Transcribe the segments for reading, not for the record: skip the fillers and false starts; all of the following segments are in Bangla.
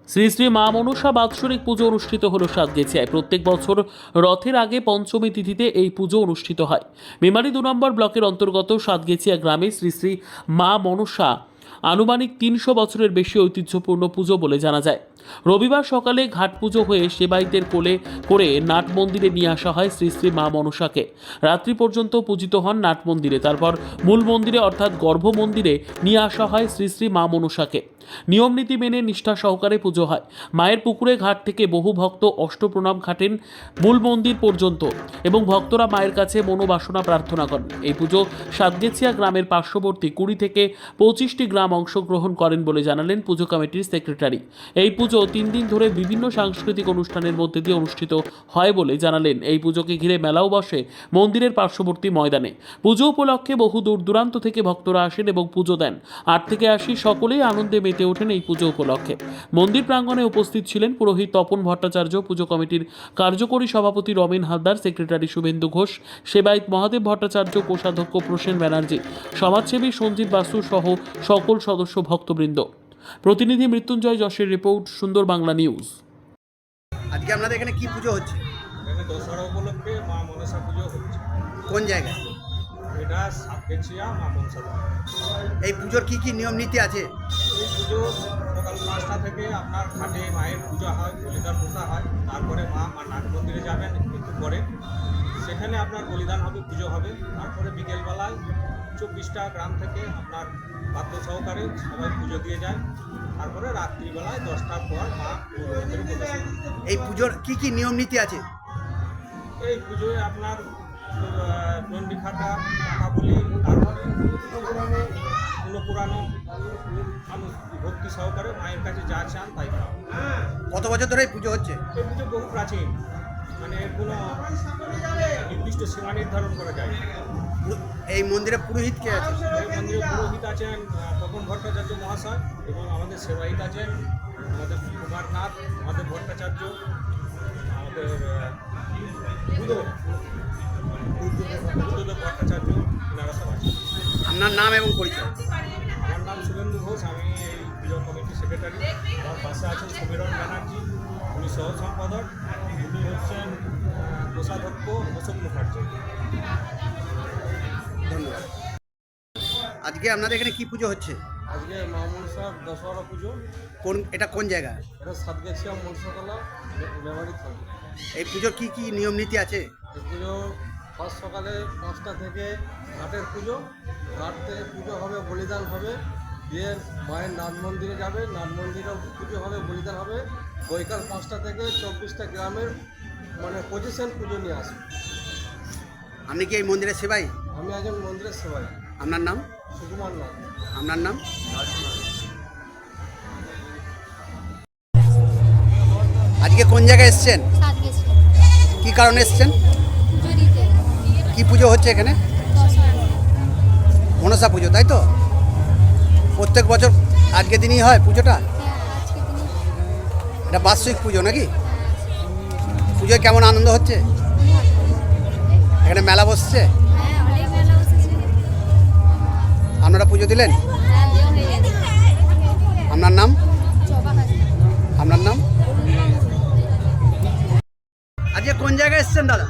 শ্রী শ্রী মা মনসা বাৎসরিক পুজো অনুষ্ঠিত হলো সাতগেছিয়ায়। প্রত্যেক বছর রথের আগে পঞ্চমী তিথিতে এই পুজো অনুষ্ঠিত হয়। মেমারি 2 নম্বর ব্লকের অন্তর্গত সাতগেছিয়া গ্রামে শ্রী শ্রী মা মনসা আনুমানিক 300 বছরের বেশি ঐতিহ্যপূর্ণ পুজো বলে জানা যায়। রবিবার সকালে ঘাট পুজো হয়ে সেবাইতের কোলে করে নাট মন্দিরে নিয়ে আসা হয় শ্রী শ্রী মা মনসাকে। রাত্রি পর্যন্ত পূজিত হন নাট মন্দিরে। তারপর মূল মন্দিরে অর্থাৎ গর্ভ মন্দিরে নিয়ে আসা হয় শ্রী শ্রী মা মনসাকে। নিয়ম নীতি মেনে নিষ্ঠা সহকারে পুজো হয়। মায়ের পুকুরে ঘাট থেকে বহু ভক্ত অষ্টপ্রণাম খাটেন মূল মন্দির পর্যন্ত এবং ভক্তরা মায়ের কাছে মনোবাসনা প্রার্থনা করেন। এই পুজো সাতগেছিয়া গ্রামের পার্শ্ববর্তী 20 থেকে 25টি গ্রাম অংশগ্রহণ করেন বলে জানালেন পুজো কমিটির সেক্রেটারি। এই পুজো 3 দিন ধরে বিভিন্ন সাংস্কৃতিক অনুষ্ঠানের মধ্যে দিয়ে অনুষ্ঠিত হয় বলে জানালেন। এই পুজোকে ঘিরে মেলাও বসে মন্দিরের পার্শ্ববর্তী ময়দানে। পুজো উপলক্ষে বহু দূর দূরান্ত থেকে ভক্তরা আসেন এবং পুজো দেন। 8 থেকে 80 সকলেই আনন্দে মেতে ওঠেন এই পুজো উপলক্ষে। মন্দির প্রাঙ্গণে উপস্থিত ছিলেন পুরোহিত তপন ভট্টাচার্য, পুজো কমিটির কার্যকরী সভাপতি রমেন হালদার, সেক্রেটারি শুভেন্দু ঘোষ, সেবায়ত মহাদেব ভট্টাচার্য, কোষাধ্যক্ষ প্রসেন ব্যানার্জি, সমাজসেবী সঞ্জিত বাসু সহ সকল সদস্য ভক্তবৃন্দ। প্রতিনিধি মৃত্যুঞ্জয় যশের রিপোর্ট, সুন্দর বাংলা নিউজ। আজকে আপনাদের এখানে কি পুজো হচ্ছে? এখানে দশহরা উপলক্ষে মা মনসা পুজো হচ্ছে। কোন জায়গায়? এটা সাতগেছিয়া মা মনসা। এই পুজোর কি কি নিয়ম নীতি আছে? এই পুজো সকাল 5টা থেকে আপনার ঘাটে মায়ের পূজা হয়, বলিদান পোষা হয়। তারপরে মা নাট মন্দিরে যাবেন একটু পরে, সেখানে আপনার বলিদান হবে, পুজো হবে। তারপরে বিকেলবেলায় 24টা গ্রাম থেকে আপনার বাদ্য সহকারে সবাই পুজো দিয়ে যায়। তারপরে রাত্রিবেলায় 10টার পর মা মন্দিরে প্রবেশ করে। এই পুজোর কি কি নিয়ম নীতি আছে? এই পুজোয় আপনার চণ্ডী খাটা, কাবুলি, তারপরে পুরানো মানুষ ভক্তি সহকারে মায়ের কাছে যা চান তাই পান। কত বছর ধরে এই পুজো হচ্ছে? এই পুজো বহু প্রাচীন, মানে এর কোনো নির্দিষ্ট সীমা নির্ধারণ করা যায়। এই মন্দিরে পুরোহিত কে আছে? এই মন্দিরে পুরোহিত আছেন তপন ভট্টাচার্য মহাশয় এবং আমাদের সেবায়িত আছেন আমাদের কুমার নাথ, আমাদের ভট্টাচার্য, আমাদের বুদ্ধদেব ভট্টাচার্য, এনারা সব আছেন। আপনার নাম এবং পরিচয়? আমার নাম শুভেন্দু ঘোষ, আমি এই পুজো কমিটির সেক্রেটারি। আমার পাশে আছেন সমীরণ ব্যানার্জি, উনি সহ সম্পাদক। উনি হচ্ছেন কোষাধ্যক্ষ অশোক মুখার্জি। ধন্যবাদ। আজকে আপনাদের এখানে কি পুজো হচ্ছে? আজকে মা মনসার দশহরা পুজো। এটা কোন জায়গা? এটা সাতগেছিয়া মনসাতলা মেমারি থাকবে। এই পুজোর কি কি নিয়ম নীতি আছে? এই পুজো ফার্স্ট সকালে 5টা থেকে ঘাটের পুজো, ঘাট থেকে পুজো হবে, বলিদান হবে, দিয়ে মায়ের নাট মন্দিরে যাবে, নাট মন্দিরেও পুজো হবে, বলিদান হবে। বৈকাল 5টা থেকে 24টা গ্রামের মানে পজিশন পুজো নিয়ে আসবে। আপনি কি এই মন্দিরের সেবাই? আমি একজন মন্দিরের সেবাই। আপনার নাম? সুকুমার নাথ। আপনার নাম? আজকে কোন জায়গায় এসছেন? সাতগেছিয়া। কি কারণে এসছেন? পুজো দিতে। কি পুজো হচ্ছে এখানে? দশহরা। মনসা পুজো, তাই তো? প্রত্যেক বছর আজকে দিনই হয় পুজোটা? হ্যাঁ, আজকে দিনে। এটা বার্ষিক পুজো নাকি? পুজোয় কেমন আনন্দ হচ্ছে? এখানে মেলা বসছে? হ্যাঁ, অনেক মেলা বসেছে। আপনারা পুজো দিলেন? হ্যাঁ, দেওয়া হয়ে গেছে। আপনার নাম? জবা হাজরা। আপনার নাম? আজকে কোন জায়গায় এসছেন দাদা?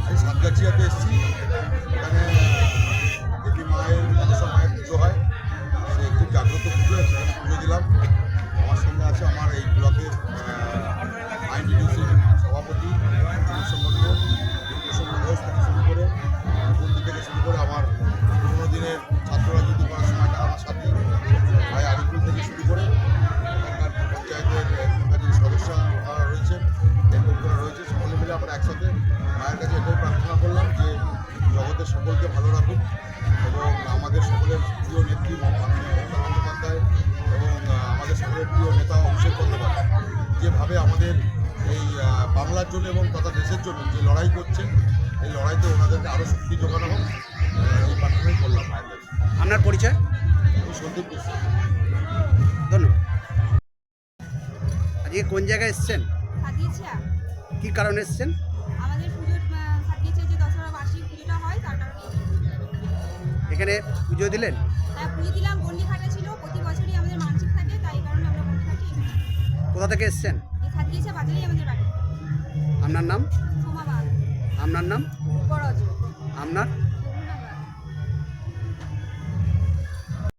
আমি সাতগাছিয়াতে এসেছি। এখানে দেবী মায়ের মনসা মায়ের পুজো হয়, সে খুব জাগ্রত পুজো, সেখানে পুজো দিলাম। আমার সঙ্গে আছে আমার এই ব্লকের আইনডিডিউসির সভাপতি সংগঠন প্রসন্ন ঘোষ থেকে শুরু করে মন্দির থেকে শুরু করে আমার পুরোনো দিনের ছাত্র রাজনীতি করার সময়টা আমার সাথে ভাই আরিফুল থেকে শুরু করে এখানকার পঞ্চায়েতের কাজের সদস্য রয়েছেন, লোকরা রয়েছে, সকলে মিলে আমরা একসাথে মায়ের কাছে এটাই প্রার্থনা করলাম যে জগতের সকলকে ভালো রাখুন এবং আমাদের সকলের প্রিয় নেত্রী মমতা বন্দ্যোপাধ্যায় এবং আমাদের সকলের প্রিয় নেতা অভিষেক বন্দ্যোপাধ্যায় যেভাবে আমাদের এই বাংলার জন্য এবং তথা দেশের জন্য যে লড়াই করছেন, এই লড়াইতে ওনাদেরকে আরও শক্তি যোগানো হোক, এই প্রার্থনাই করলাম মায়ের কাছে। আপনার পরিচয়? আমি সন্দীপ বিশ্বাস। ধন্যবাদ। আজকে কোন জায়গায় এসছেন? সাতগেছিয়া। কি কারণে এসছেন? আমাদের পুজোর সাতগেছিয়া যে দশহরা বার্ষিক পুজোটা হয় তার কারণে এখানে পুজো দিলেন? পুজো দিলাম। গন্ডি ঘাটা ছিল, প্রতি বছরই আমাদের মানসিক থাকে, তাই কারণে আমরা গন্ডি ঘাটি। কোথা থেকে এসছেন? এই সাতগিয়েছে বাজারেই আমাদের বাড়ি। আপনার নাম? সোমাবাদ, আপনার নাম? উপরজ। আপনার?